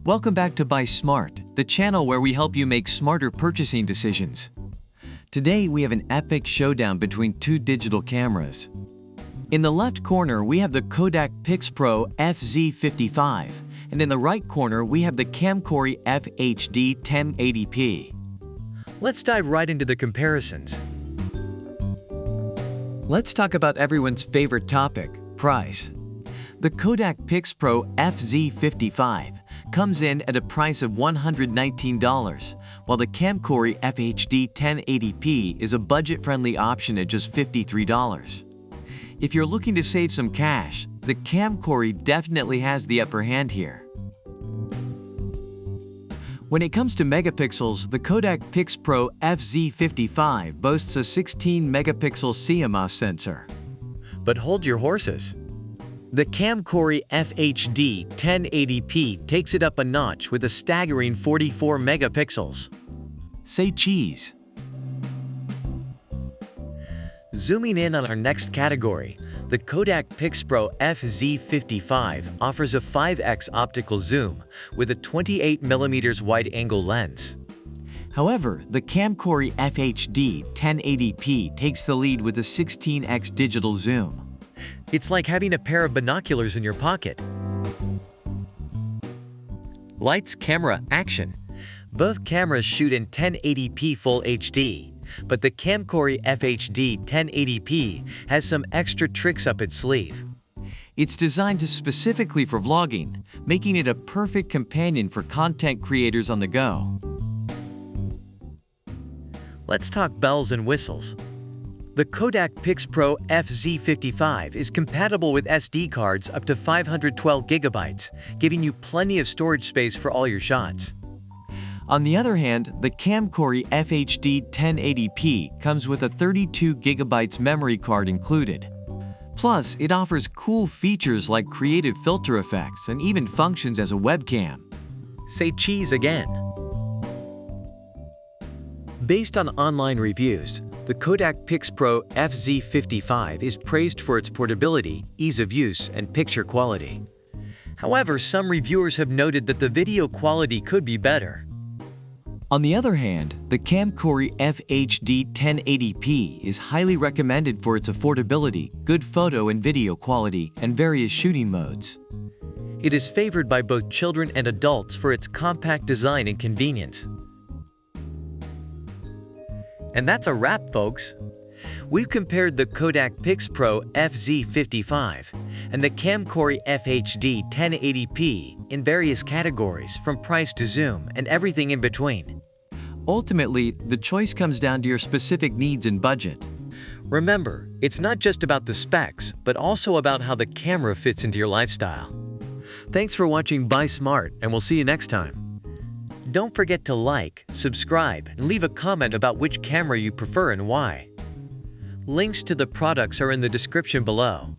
Welcome back to Buy Smart, the channel where we help you make smarter purchasing decisions. Today we have an epic showdown between two digital cameras. In the left corner we have the Kodak Pixpro FZ55, and in the right corner we have the Camcori FHD 1080p. Let's dive right into the comparisons. Let's talk about everyone's favorite topic, price. The Kodak Pixpro FZ55 comes in at a price of $119, while the Camcori FHD 1080p is a budget-friendly option at just $53. If you're looking to save some cash, the Camcori definitely has the upper hand here. When it comes to megapixels, the Kodak Pixpro FZ55 boasts a 16-megapixel CMOS sensor. But hold your horses. The Camcori FHD 1080p takes it up a notch with a staggering 44 megapixels. Say cheese. Zooming in on our next category, the Kodak Pixpro FZ55 offers a 5x optical zoom with a 28mm wide-angle lens. However, the Camcori FHD 1080p takes the lead with a 16x digital zoom. It's like having a pair of binoculars in your pocket. Lights, camera, action. Both cameras shoot in 1080p Full HD, but the Camcori FHD 1080p has some extra tricks up its sleeve. It's designed specifically for vlogging, making it a perfect companion for content creators on the go. Let's talk bells and whistles. The Kodak Pixpro FZ55 is compatible with SD cards up to 512 GB, giving you plenty of storage space for all your shots. On the other hand, the Camcori FHD 1080p comes with a 32 GB memory card included. Plus, it offers cool features like creative filter effects and even functions as a webcam. Say cheese again. Based on online reviews, the Kodak Pixpro FZ55 is praised for its portability, ease of use, and picture quality. However, some reviewers have noted that the video quality could be better. On the other hand, the Camcori FHD 1080p is highly recommended for its affordability, good photo and video quality, and various shooting modes. It is favored by both children and adults for its compact design and convenience. And that's a wrap, folks. We've compared the Kodak Pixpro FZ55 and the Camcori FHD 1080p in various categories from price to zoom and everything in between. Ultimately, the choice comes down to your specific needs and budget. Remember, it's not just about the specs, but also about how the camera fits into your lifestyle. Thanks for watching Buy Smart, and we'll see you next time. Don't forget to like, subscribe, and leave a comment about which camera you prefer and why. Links to the products are in the description below.